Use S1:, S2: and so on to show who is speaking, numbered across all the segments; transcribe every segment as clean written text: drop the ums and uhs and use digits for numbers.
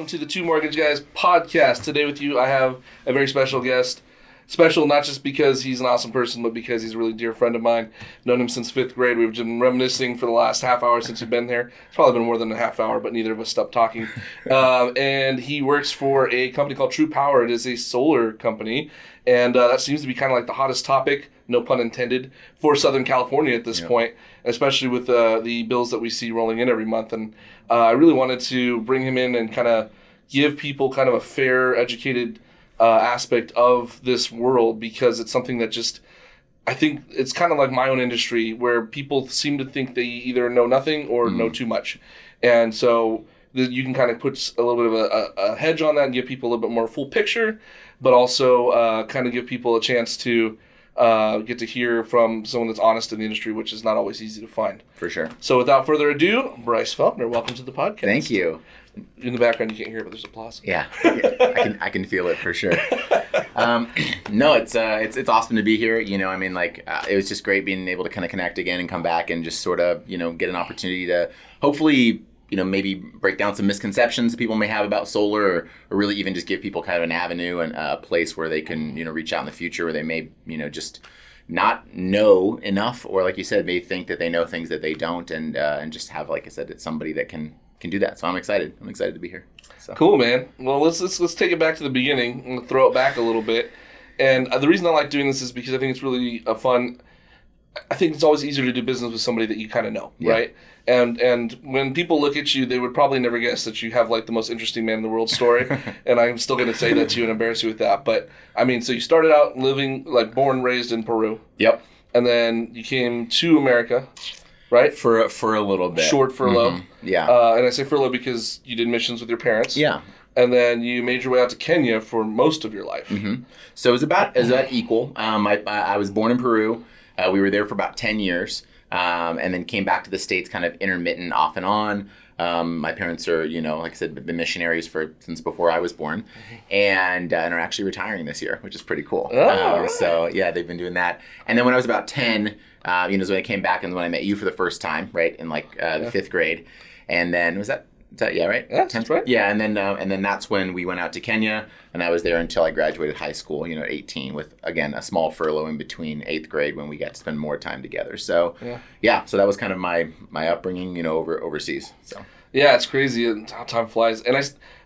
S1: welcome to the Two Mortgage Guys podcast. Today with you, I have a very special guest. Special not just because he's an awesome person, but because he's a really dear friend of mine. Known him since 5th grade. We've been reminiscing for the last half hour since you've been here. It's probably been more than a half hour, but neither of us stopped talking. And he works for a company called True Power. It is a solar company, and that seems to be kind of like the hottest topic, no pun intended, for Southern California at this point, especially with the bills that we see rolling in every month. And I really wanted to bring him in and kind of give people kind of a fair, educated aspect of this world, because it's something that just, I think it's kind of like my own industry where people seem to think they either know nothing or know too much. And so you can kind of put a little bit of a hedge on that and give people a little bit more full picture, but also kind of give people a chance to get to hear from someone that's honest in the industry, which is not always easy to find.
S2: For sure.
S1: So without further ado, Bryce Felkner, welcome to the podcast.
S2: Thank you.
S1: In the background, you can't hear it, but there's applause.
S2: Yeah, I can feel it for sure. No, it's awesome to be here. You know, I mean, it was just great being able to kind of connect again and come back and just sort of, get an opportunity to hopefully, maybe break down some misconceptions that people may have about solar, or really even just give people kind of an avenue and a place where they can, reach out in the future where they may, just not know enough, or like you said, may think that they know things that they don't, and just have, like I said, it's somebody that can do that. So I'm excited to be here. So.
S1: Cool, man. Well, let's take it back to the beginning and throw it back a little bit. And the reason I like doing this is because I think it's really fun. I think it's always easier to do business with somebody that you kind of know, right? And when people look at you, they would probably never guess that you have like the most interesting man in the world story. And I'm still going to say that to you and embarrass you with that. But I mean, so you started out living, like born, raised in Peru.
S2: Yep.
S1: And then you came to America, right?
S2: For a little bit.
S1: Short furlough.
S2: Mm-hmm. Yeah.
S1: And I say furlough because you did missions with your parents.
S2: Yeah.
S1: And then you made your way out to Kenya for most of your life.
S2: Mm-hmm. So it was about equal. I was born in Peru. We were there for about 10 years, and then came back to the States kind of intermittent off and on. My parents are, like I said, been missionaries since before I was born, and are actually retiring this year, which is pretty cool.
S1: Right.
S2: So yeah, they've been doing that. And then when I was about 10, is when I came back and when I met you for the first time, right, in the 5th grade. And then was that yeah, right?
S1: Yeah, that's right.
S2: Yeah, and then that's when we went out to Kenya, and I was there until I graduated high school, at 18, with, again, a small furlough in between 8th grade when we got to spend more time together. So, so that was kind of my upbringing, overseas. So.
S1: Yeah, it's crazy how time flies. And I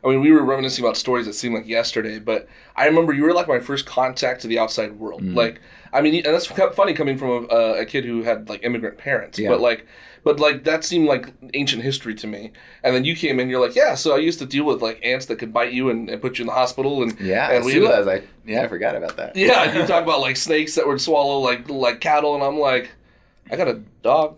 S1: mean, we were reminiscing about stories that seemed like yesterday, but I remember you were like my first contact to the outside world.
S2: Mm-hmm.
S1: Like, I mean, and that's funny coming from a kid who had like immigrant parents, but that seemed like ancient history to me. And then you came in, you're like, yeah, so I used to deal with like ants that could bite you and put you in the hospital. And
S2: I forgot about that.
S1: Yeah, you talk about like snakes that would swallow like cattle, and I'm like, I got a dog.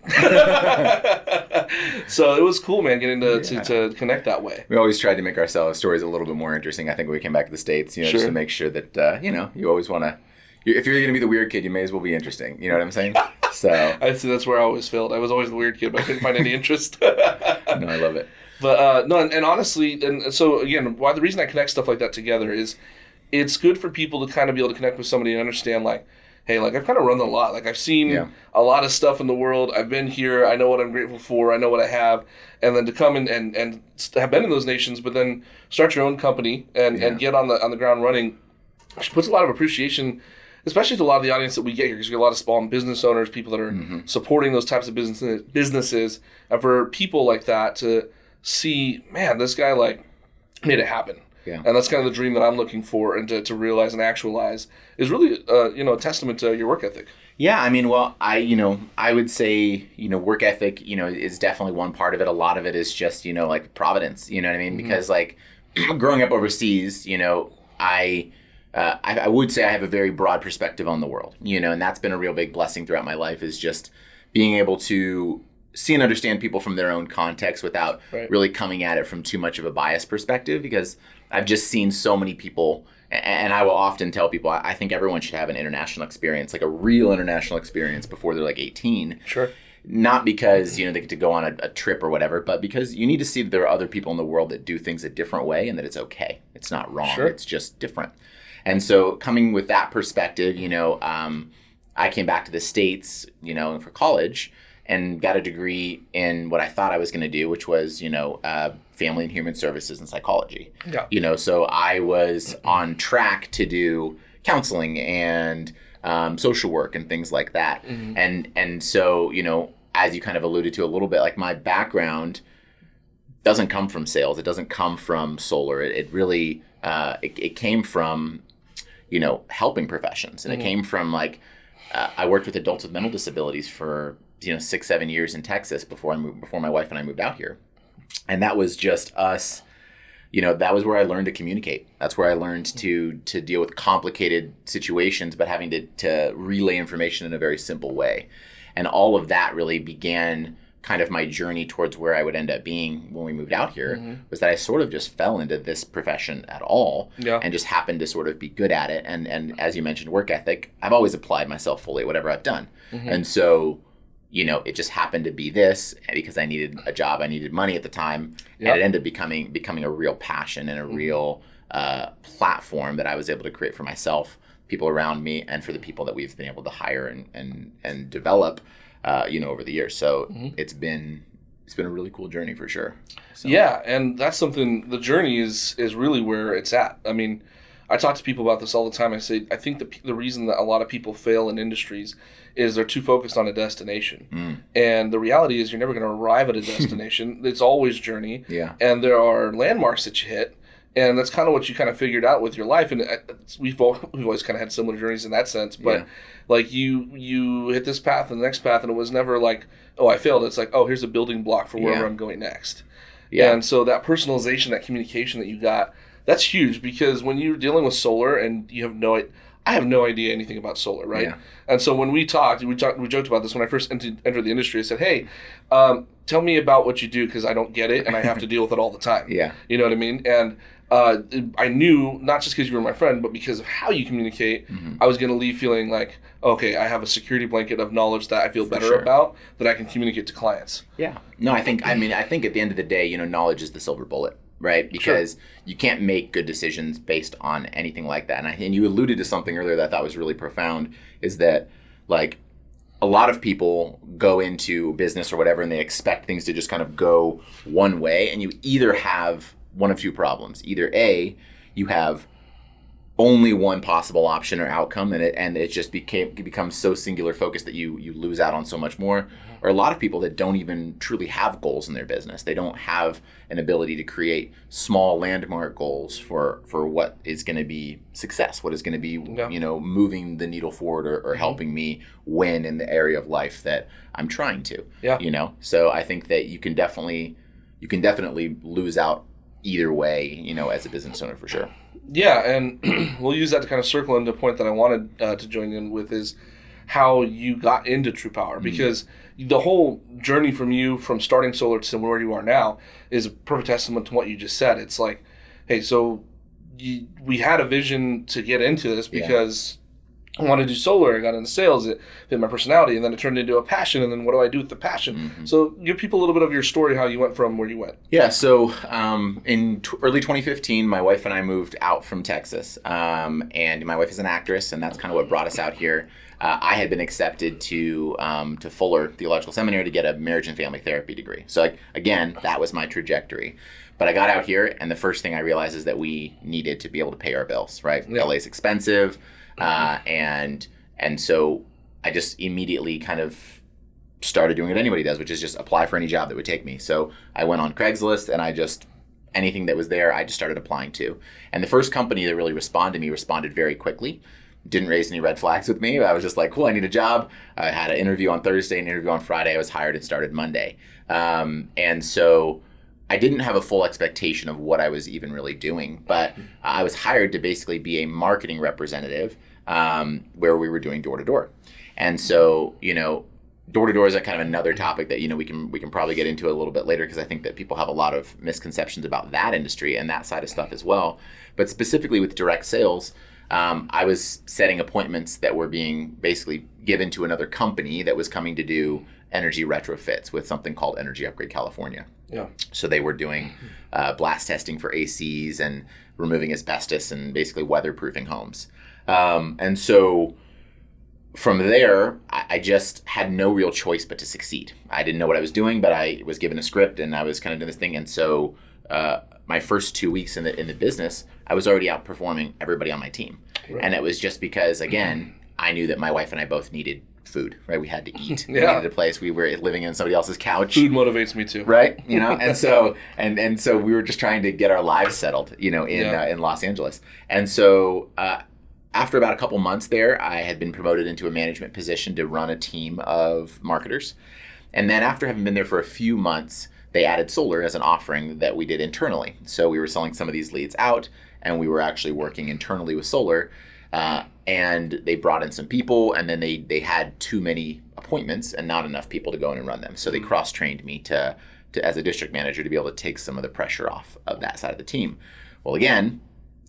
S1: So it was cool, man, getting to connect that way.
S2: We always tried to make our stories a little bit more interesting. I think when we came back to the States, just to make sure that, you always want to, if you're going to be the weird kid, you may as well be interesting. You know what I'm saying? So
S1: I'd say that's where I always failed. I was always the weird kid, but I couldn't find any interest.
S2: No, I love it.
S1: But no, and honestly, and so again, why the reason I connect stuff like that together is it's good for people to kind of be able to connect with somebody and understand, like, hey, like I've kind of run a lot. Like I've seen a lot of stuff in the world. I've been here. I know what I'm grateful for. I know what I have. And then to come and have been in those nations, but then start your own company and get on the ground running, which puts a lot of appreciation, especially to a lot of the audience that we get here, because we get a lot of small business owners, people that are supporting those types of businesses. And for people like that to see, man, this guy like made it happen. Yeah. And that's kind of the dream that I'm looking for, and to realize and actualize is really, a testament to your work ethic.
S2: Yeah, I mean, well, I would say, work ethic, is definitely one part of it. A lot of it is just, like providence, you know what I mean? Mm-hmm. Because like growing up overseas, I would say I have a very broad perspective on the world, and that's been a real big blessing throughout my life, is just being able to see and understand people from their own context without really coming at it from too much of a biased perspective, because I've just seen so many people, and I will often tell people, I think everyone should have an international experience, like a real international experience before they're like 18.
S1: Sure.
S2: Not because, they get to go on a trip or whatever, but because you need to see that there are other people in the world that do things a different way and that it's okay. It's not wrong. Sure. It's just different. And so coming with that perspective, I came back to the States, for college. and got a degree in what I thought I was going to do, which was, family and human services and psychology.
S1: Yeah.
S2: So I was on track to do counseling and social work and things like that. And so, as you kind of alluded to a little bit, like my background doesn't come from sales. It doesn't come from solar. It really, it came from, helping professions. And it came from I worked with adults with mental disabilities for, 6-7 years in Texas before my wife and I moved out here. And that was just us, that was where I learned to communicate. That's where I learned to deal with complicated situations, but having to relay information in a very simple way. And all of that really began kind of my journey towards where I would end up being when we moved out here, was that I sort of just fell into this profession at all and just happened to sort of be good at it. And as you mentioned, work ethic, I've always applied myself fully at whatever I've done. And so, it just happened to be this because I needed a job, I needed money at the time, and it ended up becoming a real passion and a real platform that I was able to create for myself, people around me, and for the people that we've been able to hire and develop, over the years. So it's been a really cool journey for sure. So.
S1: Yeah, and that's something. The journey is really where it's at. I mean, I talk to people about this all the time. I say I think the reason that a lot of people fail in industries is they're too focused on a destination. And the reality is you're never going to arrive at a destination. It's always journey.
S2: Yeah.
S1: And there are landmarks that you hit. And that's kind of what you kind of figured out with your life. And we've always kind of had similar journeys in that sense. But you hit this path and the next path, and it was never like, oh, I failed. It's like, oh, here's a building block for wherever I'm going next. Yeah. And so that personalization, that communication that you got, that's huge, because when you're dealing with solar and I have no idea anything about solar, right? Yeah. And so when we joked about this when I first entered the industry. I said, hey, tell me about what you do, because I don't get it and I have to deal with it all the time.
S2: Yeah.
S1: You know what I mean? And I knew, not just because you were my friend, but because of how you communicate, I was going to leave feeling like, okay, I have a security blanket of knowledge that I feel better about, that I can communicate to clients.
S2: Yeah. No, I think at the end of the day, knowledge is the silver bullet. Right? Because you can't make good decisions based on anything like that. And you alluded to something earlier that I thought was really profound, is that a lot of people go into business or whatever and they expect things to just kind of go one way, and you either have one of two problems. Either A, you have only one possible option or outcome, and it just becomes so singular focused that you lose out on so much more. Or a lot of people that don't even truly have goals in their business. They don't have an ability to create small landmark goals for what is going to be success, what is going to be moving the needle forward or helping me win in the area of life that I'm trying to. Yeah. So I think that you can definitely lose out either way, as a business owner, for sure.
S1: Yeah, and we'll use that to kind of circle into a point that I wanted to join in with, is how you got into True Power, because the whole journey from starting solar to where you are now is a perfect testament to what you just said. It's like, hey, so we had a vision to get into this because I wanted to do solar. I got into sales. It fit my personality, and then it turned into a passion. And then what do I do with the passion? So give people a little bit of your story, how you went from where you went.
S2: Yeah. So in early 2015, my wife and I moved out from Texas. And my wife is an actress, and that's kind of what brought us out here. I had been accepted to Fuller Theological Seminary to get a marriage and family therapy degree. So again, that was my trajectory. But I got out here, and the first thing I realized is that we needed to be able to pay our bills, right? LA is expensive. And so I just immediately kind of started doing what anybody does, which is just apply for any job that would take me. So I went on Craigslist, and anything that was there, I just started applying to. And the first company that really responded very quickly. Didn't raise any red flags with me. I was just like, cool, I need a job. I had an interview on Thursday, an interview on Friday. I was hired and started Monday. And so I didn't have a full expectation of what I was even really doing, but I was hired to basically be a marketing representative where we were doing door-to-door. And so, door-to-door is kind of another topic that, we can probably get into a little bit later, because I think that people have a lot of misconceptions about that industry and that side of stuff as well. But specifically with direct sales, I was setting appointments that were being basically given to another company that was coming to do energy retrofits with something called Energy Upgrade California.
S1: Yeah.
S2: So they were doing blast testing for ACs and removing asbestos and basically weatherproofing homes. And so from there, I just had no real choice but to succeed. I didn't know what I was doing, but I was given a script and I was kind of doing this thing. And so my first 2 weeks in the business, I was already outperforming everybody on my team. Right. And it was just because, again, I knew that my wife and I both needed food, right? We had to eat. We needed a place. We were living in somebody else's couch.
S1: Food motivates me too.
S2: Right? And so and so we were just trying to get our lives settled, in Los Angeles. And so after about a couple months there, I had been promoted into a management position to run a team of marketers. And then after having been there for a few months, they added solar as an offering that we did internally. So we were selling some of these leads out, and we were actually working internally with solar. And they brought in some people, and then they had too many appointments and not enough people to go in and run them. So they cross-trained me to as a district manager to be able to take some of the pressure off of that side of the team. Well, again,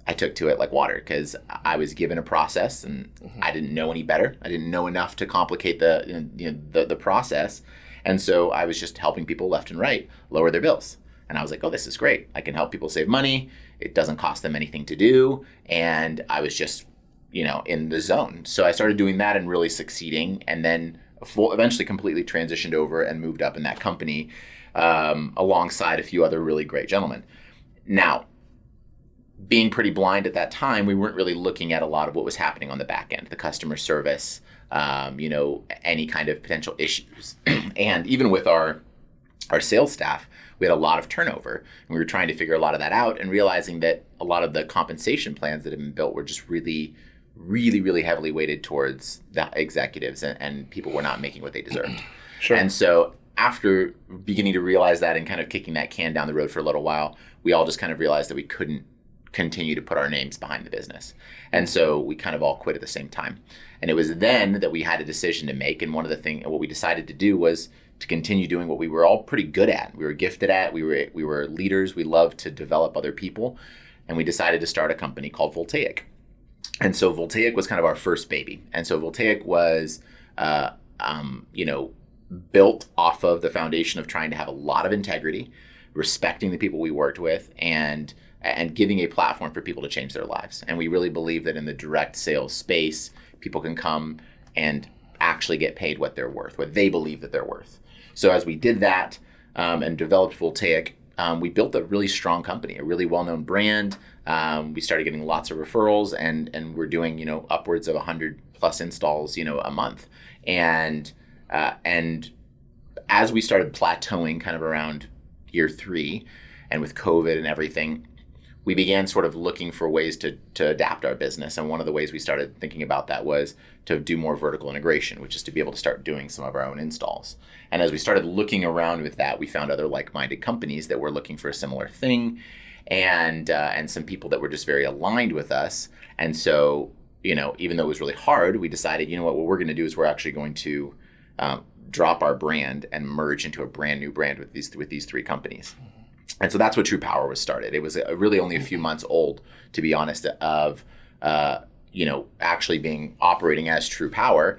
S2: I took to it like water because I was given a process and I didn't know any better. I didn't know enough to complicate the process. And so I was just helping people left and right lower their bills. And I was like, oh, this is great. I can help people save money. It doesn't cost them anything to do. And I was just, in the zone. So I started doing that and really succeeding. And then eventually completely transitioned over and moved up in that company alongside a few other really great gentlemen. Now, being pretty blind at that time, we weren't really looking at a lot of what was happening on the back end, the customer service, any kind of potential issues. And even with our sales staff, we had a lot of turnover. And we were trying to figure a lot of that out and realizing that a lot of the compensation plans that had been built were just really, really, really heavily weighted towards the executives and people were not making what they deserved.
S1: Sure.
S2: And so after beginning to realize that and kind of kicking that can down the road for a little while, we all just kind of realized that we couldn't continue to put our names behind the business. And so we kind of all quit at the same time. And it was then that we had a decision to make. And one of the things, what we decided to do was to continue doing what we were all pretty good at. We were gifted at, we were leaders. We loved to develop other people. And we decided to start a company called Voltaic. And so Voltaic was kind of our first baby. And so Voltaic was, built off of the foundation of trying to have a lot of integrity, respecting the people we worked with, and giving a platform for people to change their lives. And we really believe that in the direct sales space, people can come and actually get paid what they're worth, what they believe that they're worth. So as we did that and developed Voltaic, we built a really strong company, a really well-known brand. We started getting lots of referrals and we're doing, upwards of 100 plus installs, a month. And as we started plateauing kind of around year 3 and with COVID and everything, we began sort of looking for ways to adapt our business. And one of the ways we started thinking about that was to do more vertical integration, which is to be able to start doing some of our own installs. And as we started looking around with that, we found other like-minded companies that were looking for a similar thing and some people that were just very aligned with us. And so, even though it was really hard, we decided, what we're going to do is we're actually going to drop our brand and merge into a brand new brand with these 3 companies. And so that's what True Power was started. It was really only a few months old, to be honest, of actually operating as True Power.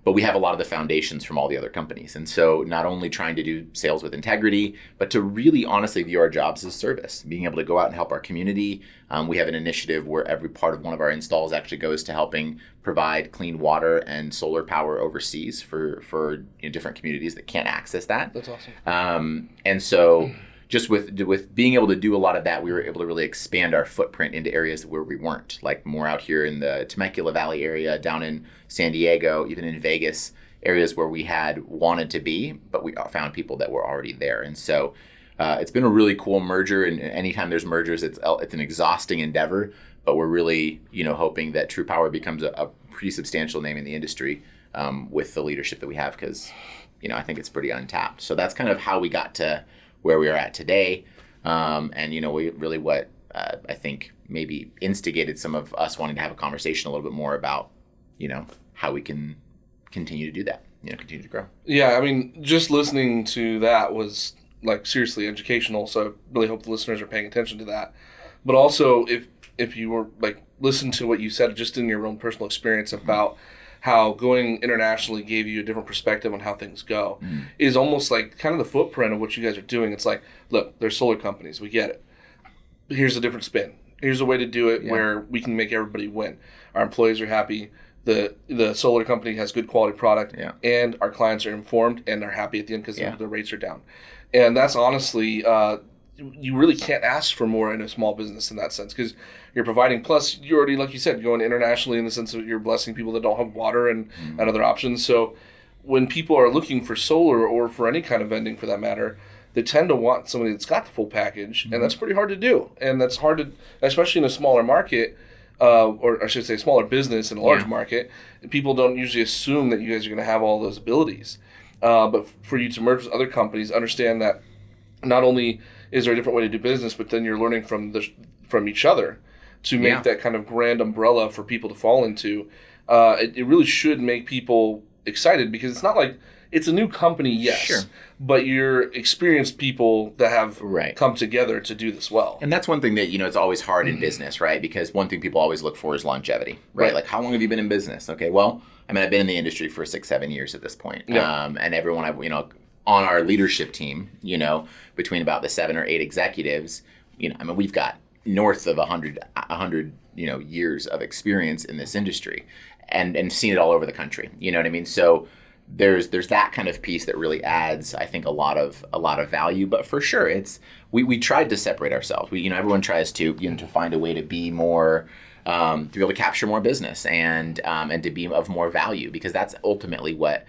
S2: But we have a lot of the foundations from all the other companies. And so not only trying to do sales with integrity, but to really honestly view our jobs as service, being able to go out and help our community. We have an initiative where every part of one of our installs actually goes to helping provide clean water and solar power overseas for different communities that can't access that.
S1: That's awesome.
S2: And so just with being able to do a lot of that, we were able to really expand our footprint into areas where we weren't, like more out here in the Temecula Valley area, down in San Diego, even in Vegas, areas where we had wanted to be, but we found people that were already there. And so it's been a really cool merger. And anytime there's mergers, it's an exhausting endeavor, but we're really, hoping that True Power becomes a pretty substantial name in the industry with the leadership that we have, because, I think it's pretty untapped. So that's kind of how we got to where we are at today. We really what I think maybe instigated some of us wanting to have a conversation a little bit more about, how we can continue to do that, continue to grow.
S1: Yeah, I mean, just listening to that was like seriously educational. So I really hope the listeners are paying attention to that. But also if you were like, listen to what you said just in your own personal experience about how going internationally gave you a different perspective on how things go is almost like kind of the footprint of what you guys are doing. It's like, look, there's solar companies. We get it. Here's a different spin. Here's a way to do it where we can make everybody win. Our employees are happy. the solar company has good quality product,
S2: Yeah.
S1: and our clients are informed and are happy at the end because
S2: Yeah.
S1: the rates are down. And that's honestly, you really can't ask for more in a small business in that sense, because you're providing, plus you're already, like you said, going internationally in the sense that you're blessing people that don't have water and other options. So when people are looking for solar or for any kind of vending for that matter, they tend to want somebody that's got the full package, and that's pretty hard to do. And that's hard to, especially in a smaller market, or I should say smaller business in a large market. People don't usually assume that you guys are going to have all those abilities. But for you to merge with other companies, understand that not only is there a different way to do business, but then you're learning from each other to make that kind of grand umbrella for people to fall into. It really should make people excited, because it's not like it's a new company, yes, but you're experienced people that have come together to do this well.
S2: And that's one thing that, it's always hard in business, right? Because one thing people always look for is longevity, right? Like, how long have you been in business? Okay, well, I mean, I've been in the industry for 6-7 years at this point. And everyone on our leadership team, between about the 7 or 8 executives, I mean, we've got north of 100 years of experience in this industry, and seen it all over the country. You know what I mean? So there's that kind of piece that really adds, I think, a lot of value. But for sure, it's we tried to separate ourselves. Everyone tries to to find a way to be more, to be able to capture more business and to be of more value, because that's ultimately what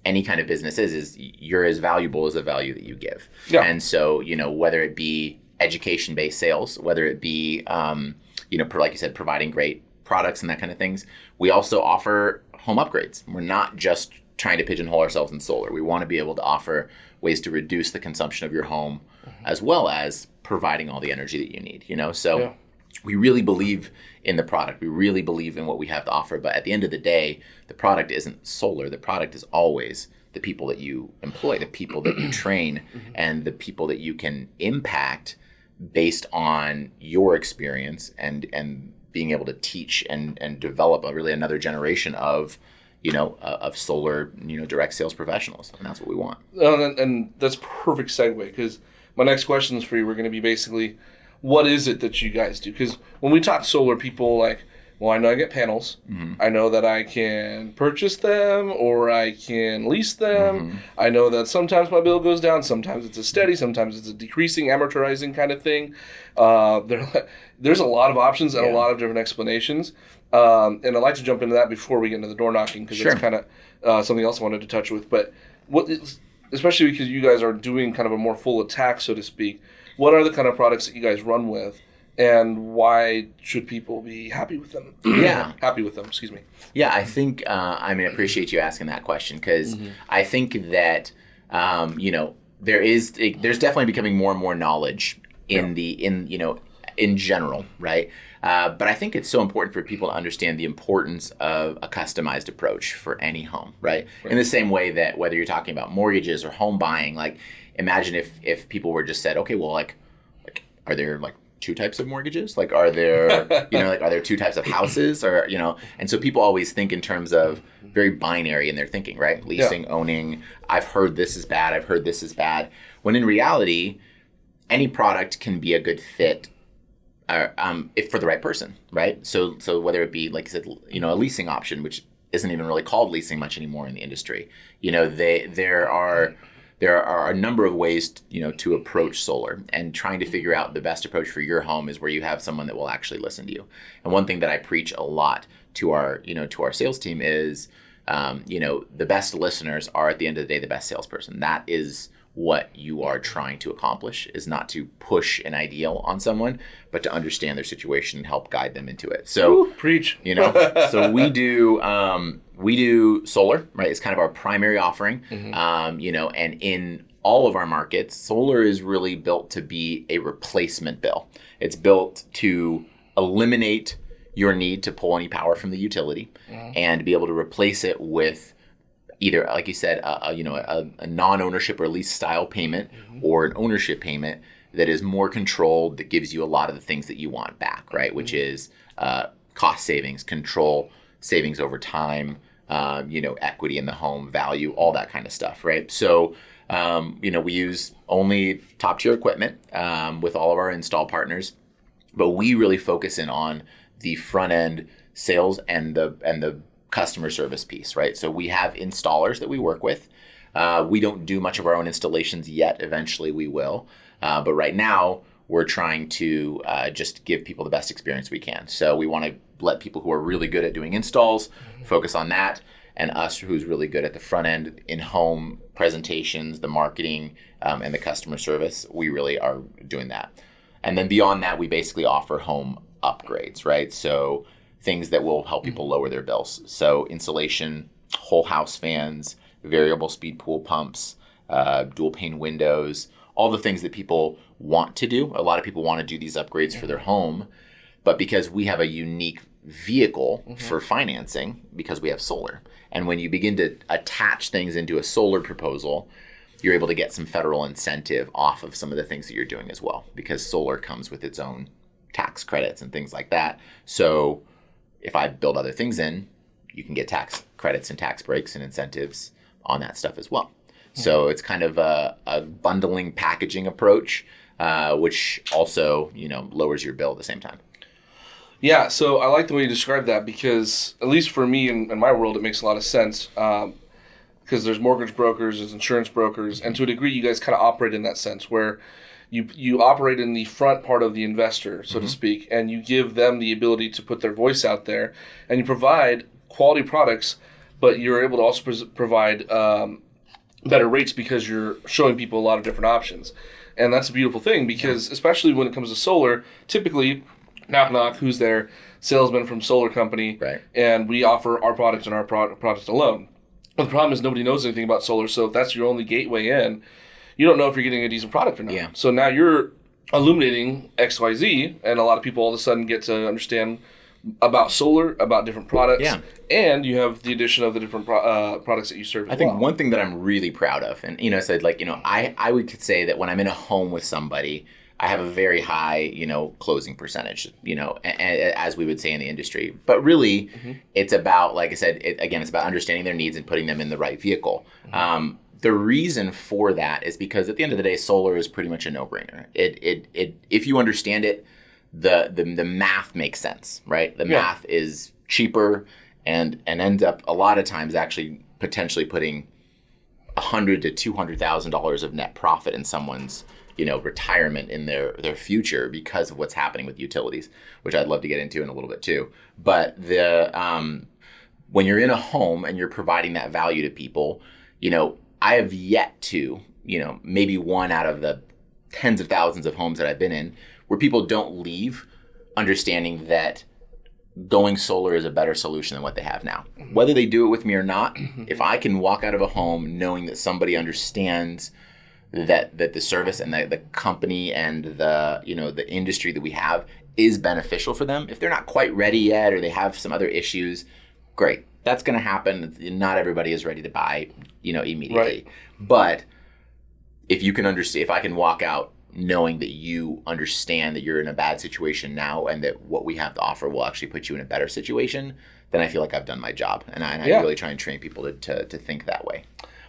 S2: any kind of business is you're as valuable as the value that you give. Yeah. And so, whether it be education-based sales, whether it be, like you said, providing great products and that kind of things, we also offer home upgrades. We're not just trying to pigeonhole ourselves in solar. We want to be able to offer ways to reduce the consumption of your home, as well as providing all the energy that you need, So we really believe in the product. We really believe in what we have to offer. But at the end of the day, the product isn't solar. The product is always the people that you employ, the people that you train, and the people that you can impact based on your experience and being able to teach and develop another generation of solar, direct sales professionals. And that's what we want.
S1: And that's perfect segue, because my next questions for you were going to be basically, what is it that you guys do? Because when we talk solar, people like, well, I know I get panels. I know that I can purchase them or I can lease them. I know that sometimes my bill goes down. Sometimes it's a steady. Sometimes it's a decreasing, amortizing kind of thing. There's a lot of options and a lot of different explanations. And I'd like to jump into that before we get into the door knocking, because it's kind of something else I wanted to touch with. But especially because you guys are doing kind of a more full attack, so to speak, what are the kind of products that you guys run with? And why should people be happy with them? Happy with them, excuse me.
S2: Yeah, I think, I appreciate you asking that question, because I think that, there's definitely becoming more and more knowledge in general, right? But I think it's so important for people to understand the importance of a customized approach for any home, right? In the same way that whether you're talking about mortgages or home buying, like, imagine if people were just said, okay, well, like are there like 2 types of mortgages? Like, are there, are there 2 types of houses, or, and so people always think in terms of very binary in their thinking, right? Leasing, owning, I've heard this is bad, I've heard this is bad. When in reality, any product can be a good fit if for the right person, right? So whether it be, like you said, a leasing option, which isn't even really called leasing much anymore in the industry, there are a number of ways, to approach solar, and trying to figure out the best approach for your home is where you have someone that will actually listen to you. And one thing that I preach a lot to our sales team is, the best listeners are at the end of the day the best salesperson. That is what you are trying to accomplish, is not to push an ideal on someone, but to understand their situation and help guide them into it. So
S1: preach.
S2: So we do solar, right? It's kind of our primary offering. And in all of our markets, solar is really built to be a replacement bill. It's built to eliminate your need to pull any power from the utility and be able to replace it with either, like you said, a non-ownership or lease style payment, or an ownership payment that is more controlled, that gives you a lot of the things that you want back, right? Which is cost savings, control, savings over time, equity in the home, value, all that kind of stuff, right? So, we use only top tier equipment with all of our install partners, but we really focus in on the front end sales and the customer service piece, right? So we have installers that we work with. We don't do much of our own installations yet. Eventually we will. But right now we're trying to just give people the best experience we can. So we want to let people who are really good at doing installs focus on that, and us who's really good at the front end, in-home presentations, the marketing, and the customer service, we really are doing that. And then beyond that, we basically offer home upgrades, right? So things that will help people lower their bills. So insulation, whole house fans, variable speed pool pumps, dual pane windows, all the things that people want to do. A lot of people want to do these upgrades for their home, but because we have a unique vehicle for financing, because we have solar. And when you begin to attach things into a solar proposal, you're able to get some federal incentive off of some of the things that you're doing as well, because solar comes with its own tax credits and things like that. So if I build other things in, you can get tax credits and tax breaks and incentives on that stuff as well. So it's kind of a bundling packaging approach, which also, lowers your bill at the same time.
S1: Yeah, so I like the way you describe that, because at least for me in my world, it makes a lot of sense, because there's mortgage brokers, there's insurance brokers, and to a degree, you guys kind of operate in that sense where you operate in the front part of the investor, so to speak, and you give them the ability to put their voice out there, and you provide quality products, but you're able to also provide better rates because you're showing people a lot of different options. And that's a beautiful thing, because especially when it comes to solar, typically, knock knock, who's there? Salesman from solar company,
S2: right?
S1: And we offer our product and our product alone. But the problem is nobody knows anything about solar, so if that's your only gateway in, you don't know if you're getting a decent product or not.
S2: Yeah.
S1: So now you're illuminating XYZ, and a lot of people all of a sudden get to understand about solar, about different products, and you have the addition of the different products that you serve as
S2: I think one thing that I'm really proud of, and I would say that when I'm in a home with somebody, I have a very high, closing percentage, as we would say in the industry. But really, it's about, like I said, it's about understanding their needs and putting them in the right vehicle. The reason for that is because at the end of the day, solar is pretty much a no-brainer. If you understand it, the math makes sense, right? The math is cheaper and ends up a lot of times actually potentially putting $100,000 to $200,000 of net profit in someone's retirement in their future because of what's happening with utilities, which I'd love to get into in a little bit too. But when you're in a home and you're providing that value to people, I have yet to, maybe one out of the tens of thousands of homes that I've been in where people don't leave understanding that going solar is a better solution than what they have now. Whether they do it with me or not, if I can walk out of a home knowing that somebody understands that the service and the company and the industry that we have is beneficial for them. If they're not quite ready yet or they have some other issues, great. That's going to happen. Not everybody is ready to buy, immediately.
S1: Right.
S2: But if you can understand, if I can walk out knowing that you understand that you're in a bad situation now and that what we have to offer will actually put you in a better situation, then I feel like I've done my job. And I really try and train people to think that way.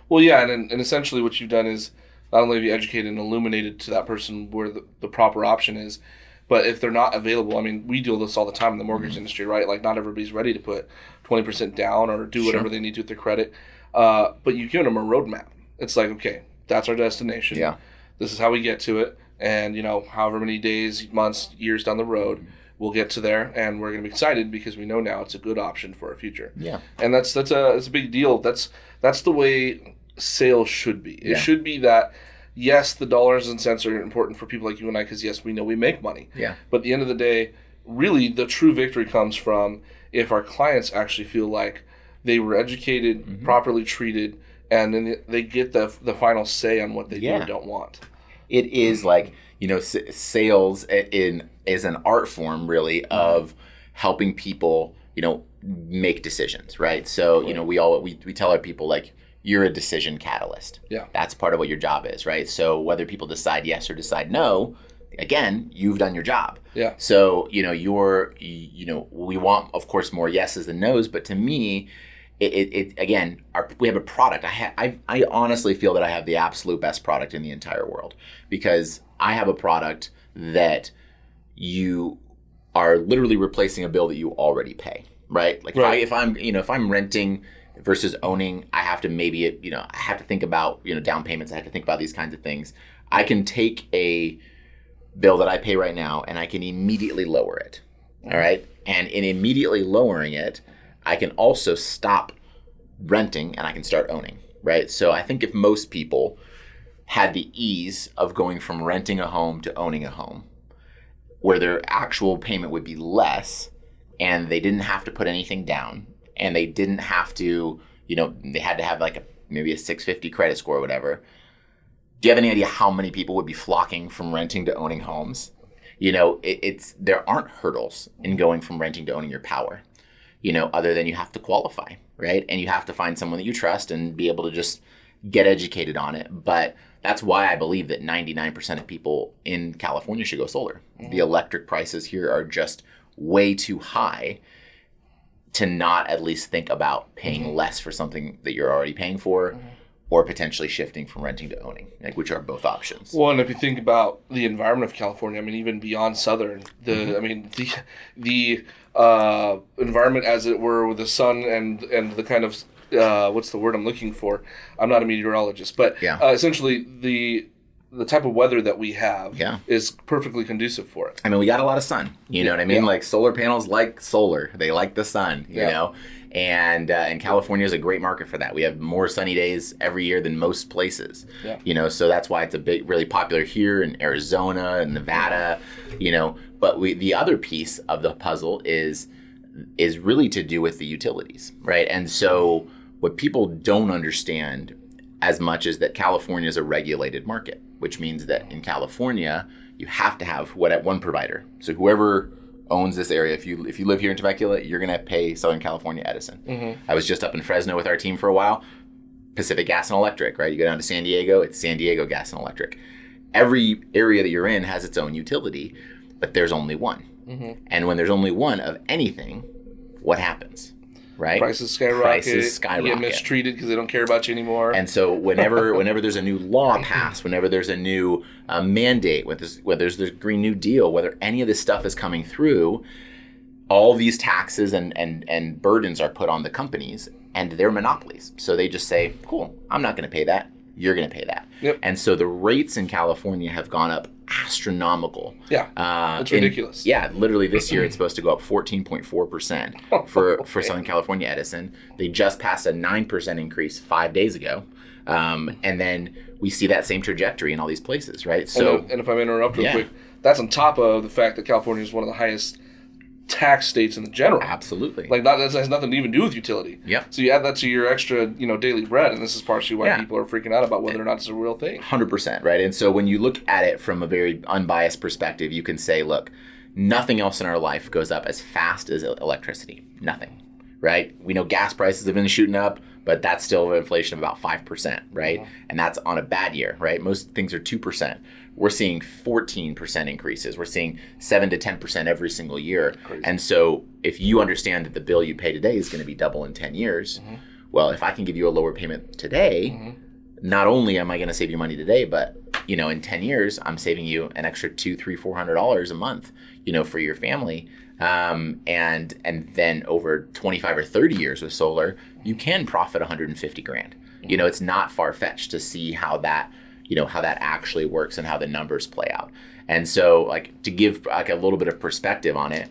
S1: Well, yeah, and essentially what you've done is not only have you educated and illuminated to that person where the proper option is, but if they're not available, I mean, we deal with this all the time in the mortgage industry, right? Like, not everybody's ready to put 20% down or do whatever they need to with their credit. But you give them a roadmap. It's like, okay, that's our destination.
S2: Yeah.
S1: This is how we get to it. And, however many days, months, years down the road, we'll get to there. And we're going to be excited because we know now it's a good option for our future.
S2: Yeah.
S1: And that's a big deal. That's the way sales should be. It should be that, yes, the dollars and cents are important for people like you and I, because, yes, we know we make money.
S2: Yeah.
S1: But at the end of the day, really the true victory comes from if our clients actually feel like they were educated, properly treated, and then they get the final say on what they do or don't want.
S2: It is like, sales is an art form, really, of helping people, make decisions, right? So, we tell our people, like, you're a decision catalyst. Yeah. That's part of what your job is, right? So whether people decide yes or decide no, again, you've done your job.
S1: Yeah.
S2: So, we want, of course, more yeses than nos, but to me, we have a product. I honestly feel that I have the absolute best product in the entire world, because I have a product that you are literally replacing a bill that you already pay. right? Like if I'm renting versus owning, I have to maybe, I have to think about, down payments. I have to think about these kinds of things. I can take a bill that I pay right now and I can immediately lower it. All right. And in immediately lowering it, I can also stop renting and I can start owning. Right. So I think if most people had the ease of going from renting a home to owning a home, where their actual payment would be less and they didn't have to put anything down and they didn't have to, they had to have like maybe a 650 credit score or whatever. Do you have any idea how many people would be flocking from renting to owning homes? There aren't hurdles in going from renting to owning your power, other than you have to qualify, right? And you have to find someone that you trust and be able to just get educated on it. But that's why I believe that 99% of people in California should go solar. Mm-hmm. The electric prices here are just way too high to not at least think about paying less for something that you're already paying for, or potentially shifting from renting to owning, which are both options.
S1: Well, and if you think about the environment of California, I mean, even beyond Southern, the environment, as it were, with the sun and the kind of what's the word I'm looking for? I'm not a meteorologist, but essentially the type of weather that we have is perfectly conducive for it.
S2: I mean, we got a lot of sun. You know what I mean? Like solar panels like solar. They like the sun, you know? And California is a great market for that. We have more sunny days every year than most places. Yeah. So that's why it's really popular here in Arizona and Nevada, But the other piece of the puzzle is really to do with the utilities, right? And so what people don't understand as much is that California is a regulated market, which means that in California, you have to have one provider. So whoever owns this area, if you live here in Temecula, you're going to pay Southern California Edison. Mm-hmm. I was just up in Fresno with our team for a while. Pacific Gas and Electric, right? You go down to San Diego, it's San Diego Gas and Electric. Every area that you're in has its own utility, but there's only one. Mm-hmm. And when there's only one of anything, what happens? Right?
S1: Prices skyrocket. You get mistreated because they don't care about you anymore.
S2: And so whenever there's a new law passed, whenever there's a new mandate, whether there's the Green New Deal, whether any of this stuff is coming through, all these taxes and burdens are put on the companies, and they're monopolies. So they just say, cool, I'm not going to pay that. You're going to pay that. Yep. And so the rates in California have gone up astronomical.
S1: Yeah, it's ridiculous.
S2: Literally this year it's supposed to go up 14.4% for Southern California Edison. They just passed a 9% increase 5 days ago. And then we see that same trajectory in all these places, right? So,
S1: and if I may interrupt real quick, that's on top of the fact that California is one of the highest tax states in general.
S2: Absolutely.
S1: That has nothing to even do with utility.
S2: Yeah.
S1: So you add that to your extra, daily bread, and this is partially why people are freaking out about whether or not it's a real thing.
S2: 100%, right? And so when you look at it from a very unbiased perspective, you can say, look, nothing else in our life goes up as fast as electricity. Nothing, right? We know gas prices have been shooting up, but that's still an inflation of about 5%, right? Mm-hmm. And that's on a bad year, right? Most things are 2%. We're seeing 14% increases. We're seeing 7 to 10% every single year. Crazy. And so if you understand that the bill you pay today is going to be double in 10 years, well, if I can give you a lower payment today, not only am I going to save you money today, but in 10 years, I'm saving you an extra $200, $300, $400 a month, for your family. And then over 25 or 30 years with solar, you can profit 150 grand. It's not far-fetched to see how that actually works and how the numbers play out. And so to give a little bit of perspective on it,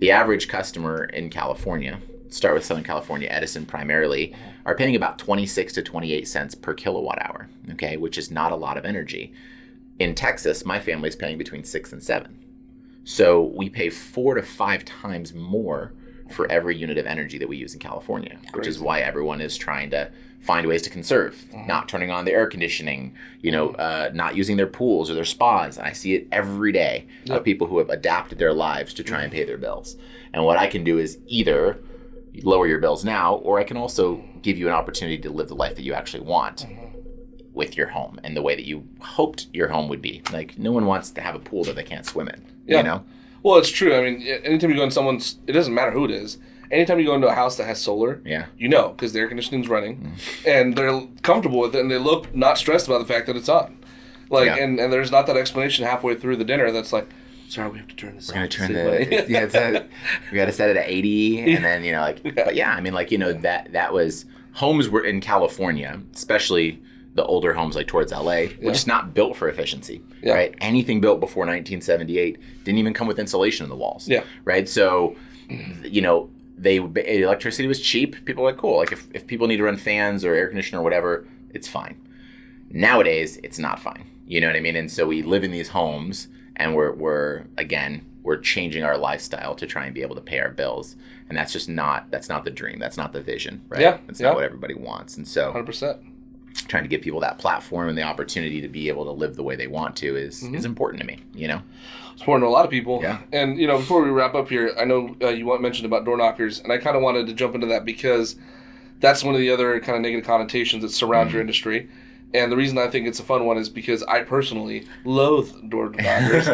S2: the average customer in California, start with Southern California Edison primarily, are paying about 26 to 28 cents per kilowatt hour, okay, which is not a lot of energy. In Texas, my family's paying between 6 and 7. So we pay 4 to 5 times more for every unit of energy that we use in California, which is why everyone is trying to find ways to conserve, not turning on the air conditioning, not using their pools or their spas. And I see it every day of people who have adapted their lives to try and pay their bills. And what I can do is either lower your bills now, or I can also give you an opportunity to live the life that you actually want with your home and the way that you hoped your home would be. No one wants to have a pool that they can't swim in,
S1: Well, it's true. I mean, anytime you go in someone's, it doesn't matter who it is. Anytime you go into a house that has solar, because the air conditioning's running, and they're comfortable with it, and they look not stressed about the fact that it's on. And there's not that explanation halfway through the dinner that's like, sorry, we have to turn this
S2: We're going
S1: off.
S2: to turn we got to set it at 80 and then, but yeah, I mean, that was, homes were in California, especially the older homes like towards LA, were just not built for efficiency, right? Anything built before 1978 didn't even come with insulation in the walls, right? So, electricity was cheap. People were like, cool. Like if people need to run fans or air conditioner or whatever, it's fine. Nowadays, it's not fine. You know what I mean? And so we live in these homes and we're changing our lifestyle to try and be able to pay our bills. And that's not the dream. That's not the vision, right?
S1: Yeah.
S2: That's not what everybody wants. And so
S1: 100%.
S2: Trying to give people that platform and the opportunity to be able to live the way they want to is important to me,
S1: It's important to a lot of people.
S2: Yeah.
S1: And, before we wrap up here, I know you mentioned about door knockers, and I kind of wanted to jump into that because that's one of the other kind of negative connotations that surround your industry. And the reason I think it's a fun one is because I personally loathe door knockers.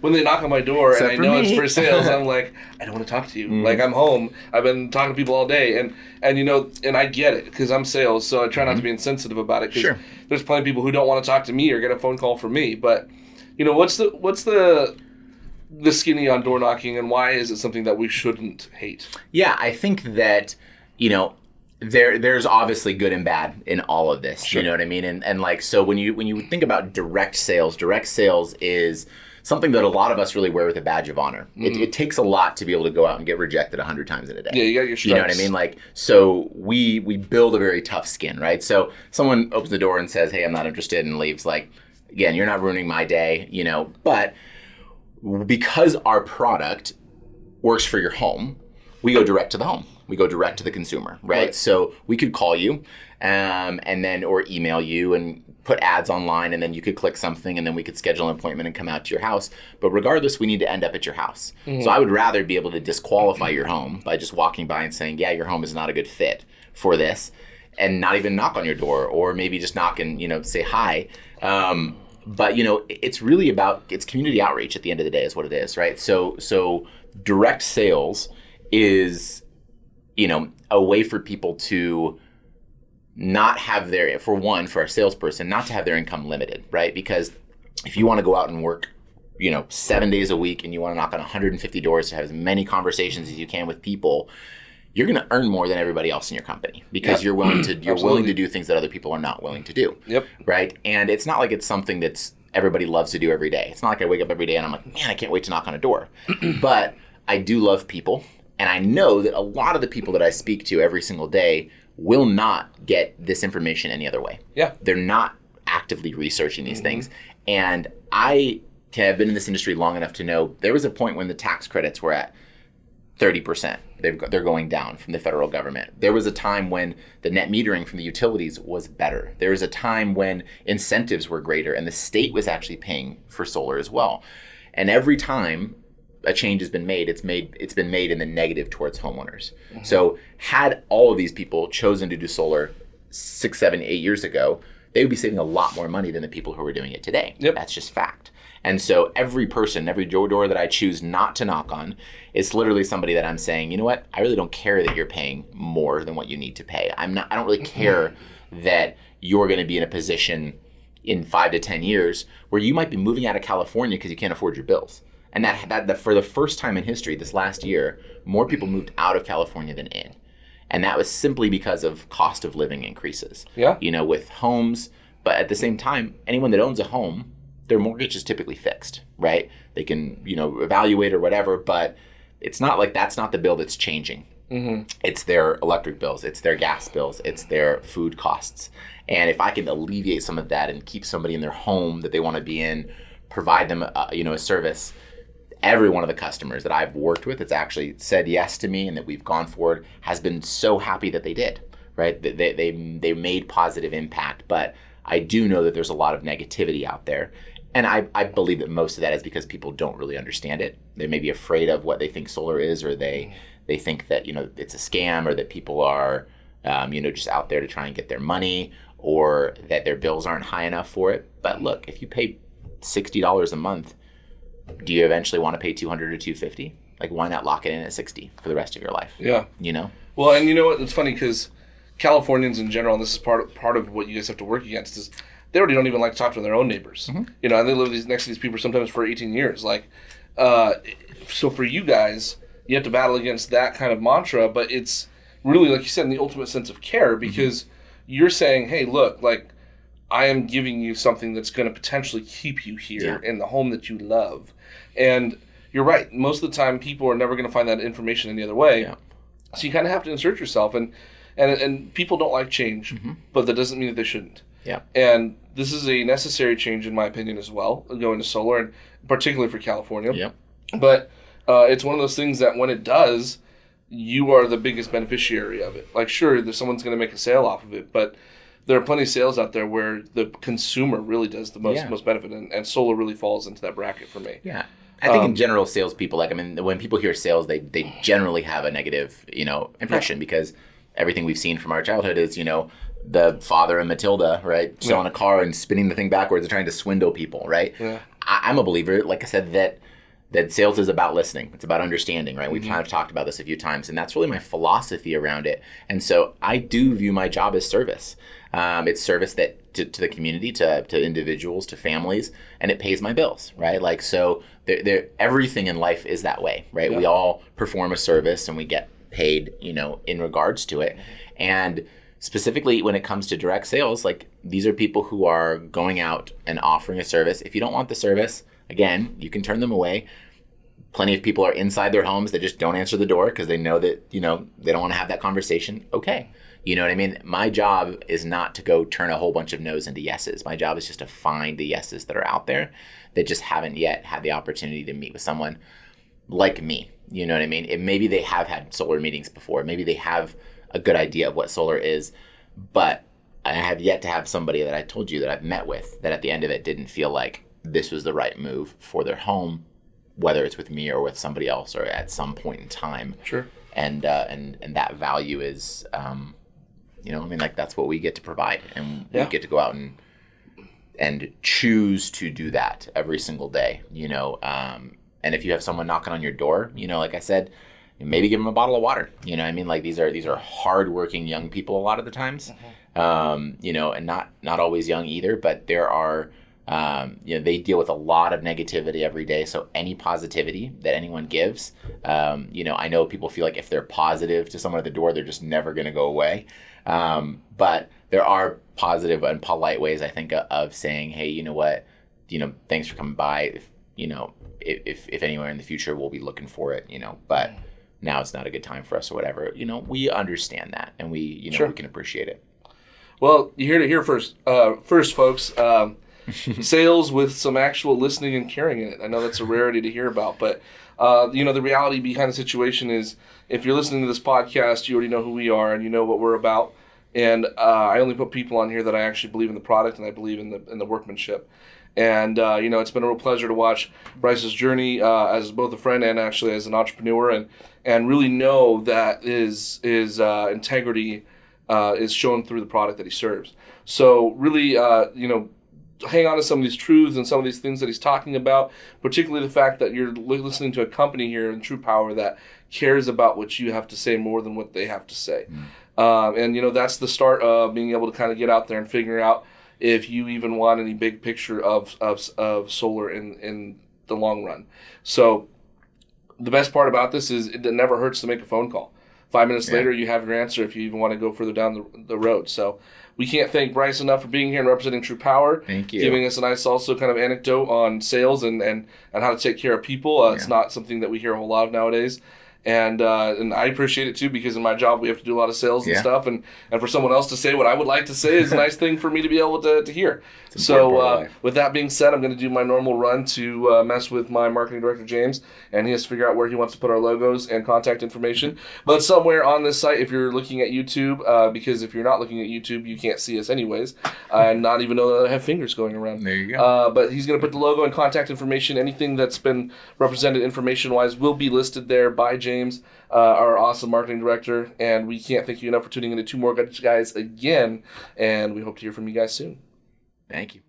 S1: When they knock on my door and I know it's for sales, I'm like, I don't want to talk to you. Like, I'm home. I've been talking to people all day. And I get it because I'm sales, so I try not to be insensitive about it because there's plenty of people who don't want to talk to me or get a phone call from me. But, what's the skinny on door knocking and why is it something that we shouldn't hate?
S2: Yeah, I think that, there's obviously good and bad in all of this. Sure. You know what I mean? And so when you think about direct sales is something that a lot of us really wear with a badge of honor. It takes a lot to be able to go out and get rejected 100 times in a day.
S1: Yeah, you got your stripes.
S2: You know what I mean? So we build a very tough skin, right? So someone opens the door and says, hey, I'm not interested, and leaves. Again, you're not ruining my day, but because our product works for your home, we go direct to the home. We go direct to the consumer, right? So we could call you or email you and put ads online, and then you could click something, and then we could schedule an appointment and come out to your house. But regardless, we need to end up at your house. So I would rather be able to disqualify your home by just walking by and saying, yeah, your home is not a good fit for this, and not even knock on your door, or maybe just knock and, say hi. But, it's really it's community outreach at the end of the day is what it is, right? So direct sales is, a way for people to not have for a salesperson, not to have their income limited, right? Because if you want to go out and work, 7 days a week and you want to knock on 150 doors to have as many conversations as you can with people, you're going to earn more than everybody else in your company because you're willing to do things that other people are not willing to do.
S1: Yep.
S2: Right. And it's not like it's something that's everybody loves to do every day. It's not like I wake up every day and I'm like, man, I can't wait to knock on a door. But I do love people. And I know that a lot of the people that I speak to every single day will not get this information any other way.
S1: Yeah.
S2: They're not actively researching these things. And I have been in this industry long enough to know there was a point when the tax credits were at 30%. They're going down from the federal government. There was a time when the net metering from the utilities was better. There was a time when incentives were greater and the state was actually paying for solar as well. And every time a change has been made, it's been made in the negative towards homeowners. So had all of these people chosen to do solar 6, 7, 8 years ago, they would be saving a lot more money than the people who are doing it today.
S1: Yep.
S2: That's just fact. And so every door that I choose not to knock on, it's literally somebody that I'm saying, you know what, I really don't care that you're paying more than what you need to pay. I don't really care that you're going to be in a position in 5 to 10 years where you might be moving out of California because you can't afford your bills. And that for the first time in history, this last year, more people moved out of California than in. And that was simply because of cost of living increases.
S1: Yeah.
S2: With homes. But at the same time, anyone that owns a home, their mortgage is typically fixed, right? They can, evaluate or whatever, but it's not like that's not the bill that's changing. It's their electric bills, it's their gas bills, it's their food costs. And if I can alleviate some of that and keep somebody in their home that they want to be in, provide them, a service, every one of the customers that I've worked with that's actually said yes to me and that we've gone forward has been so happy that they did, right? They made positive impact. But I do know that there's a lot of negativity out there. And I believe that most of that is because people don't really understand it. They may be afraid of what they think solar is, or they think that, it's a scam, or that people are, just out there to try and get their money, or that their bills aren't high enough for it. But look, if you pay $60 a month, do you eventually want to pay $200 or $250? Why not lock it in at $60 for the rest of your life?
S1: Yeah.
S2: Well,
S1: and you know what? It's funny because Californians in general, and this is part of what you guys have to work against, is they already don't even like to talk to their own neighbors.
S2: Mm-hmm.
S1: You know, and they live next to these people sometimes for 18 years. Like, so for you guys, you have to battle against that kind of mantra, but it's really, like you said, in the ultimate sense of care, because you're saying, hey, look, like, I am giving you something that's going to potentially keep you here in the home that you love. And you're right. Most of the time, people are never going to find that information any other way. Yeah. So you kind of have to insert yourself. And people don't like change, but that doesn't mean that they shouldn't. Yeah. And this is a necessary change, in my opinion, as well, going to solar, and particularly for California. Yeah. But it's one of those things that when it does, you are the biggest beneficiary of it. Like, sure, someone's going to make a sale off of it, but there are plenty of sales out there where the consumer really does the most benefit, and solar really falls into that bracket for me.
S2: Yeah. I think in general, salespeople, like, I mean, when people hear sales, they generally have a negative, impression, because everything we've seen from our childhood is, the father and Matilda, right, selling a car and spinning the thing backwards and trying to swindle people, right? Yeah. I'm a believer, like I said, that sales is about listening. It's about understanding, right? We've kind of talked about this a few times, and that's really my philosophy around it. And so I do view my job as service. It's service that to the community, to individuals, to families, and it pays my bills, right? Like, so everything in life is that way, right? Yeah. We all perform a service and we get paid, in regards to it. And specifically when it comes to direct sales, like, these are people who are going out and offering a service. If you don't want the service, again, you can turn them away. Plenty of people are inside their homes that just don't answer the door because they know that, they don't want to have that conversation. Okay. You know what I mean? My job is not to go turn a whole bunch of no's into yeses. My job is just to find the yeses that are out there that just haven't yet had the opportunity to meet with someone like me. You know what I mean? Maybe they have had solar meetings before. Maybe they have a good idea of what solar is, but I have yet to have somebody that I told you that I've met with that at the end of it didn't feel like this was the right move for their home, whether it's with me or with somebody else or at some point in time. Sure. And that value is, like, that's what we get to provide, and we get to go out and choose to do that every single day, and if you have someone knocking on your door, like I said, maybe give them a bottle of water. Like, these are hardworking young people a lot of the times, and not always young either, but there are, they deal with a lot of negativity every day. So any positivity that anyone gives, I know people feel like if they're positive to someone at the door, they're just never going to go away. But there are positive and polite ways, I think, of saying, hey, you know what, thanks for coming by. If anywhere in the future, we'll be looking for it, but now it's not a good time for us or whatever. We understand that, and we, we can appreciate it.
S1: Well, you heard it here first. First, folks, sales with some actual listening and caring in it. I know that's a rarity to hear about, but the reality behind the situation is, if you're listening to this podcast, you already know who we are and you know what we're about. And I only put people on here that I actually believe in the product and I believe in the workmanship. And it's been a real pleasure to watch Bryce's journey as both a friend and actually as an entrepreneur, and really know that his integrity is shown through the product that he serves. So really, hang on to some of these truths and some of these things that he's talking about, particularly the fact that you're listening to a company here in True Power that cares about what you have to say more than what they have to say. And that's the start of being able to kind of get out there and figure out if you even want any big picture of solar in the long run. So the best part about this is it never hurts to make a phone call. 5 minutes later, you have your answer if you even want to go further down the road. So we can't thank Bryce enough for being here and representing True Power.
S2: Thank you.
S1: Giving us a nice also kind of anecdote on sales and how to take care of people. It's not something that we hear a whole lot of nowadays. And I appreciate it too, because in my job we have to do a lot of sales and stuff, and for someone else to say what I would like to say is a nice thing for me to be able to hear. So with that being said, I'm going to do my normal run to mess with my marketing director James, and he has to figure out where he wants to put our logos and contact information. But somewhere on this site, if you're looking at YouTube, because if you're not looking at YouTube, you can't see us anyways, and not even know that I have fingers going around.
S2: There you go.
S1: But he's going to put the logo and contact information. Anything that's been represented information-wise will be listed there by James, our awesome marketing director, and we can't thank you enough for tuning into Two More Guys again, and we hope to hear from you guys soon.
S2: Thank you.